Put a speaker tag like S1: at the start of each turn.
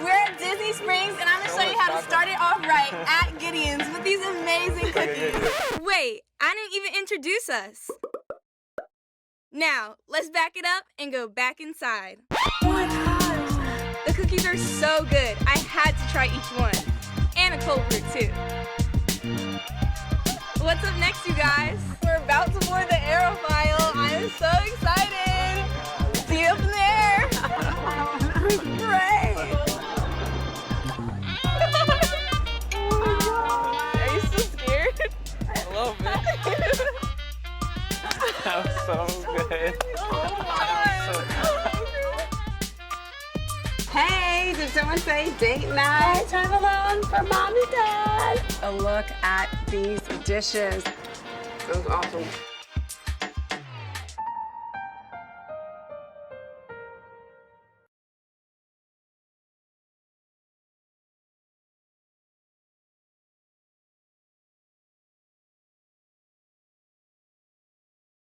S1: We're at Disney Springs, and I'm gonna show you how to start it off right at Gideon's with these amazing cookies. Wait, I didn't even introduce us. Now, let's back it up and go back inside. Oh my gosh, the cookies are so good. I had to try each one. And a cold brew, too. What's up next, you guys? We're about to board the Aerophile. I'm so excited. See you up in the air. Great. Are you still scared?
S2: A little bit. That was so good.
S3: Hey, did someone say date night? Time alone for mom and dad. A look at these dishes. That was awesome.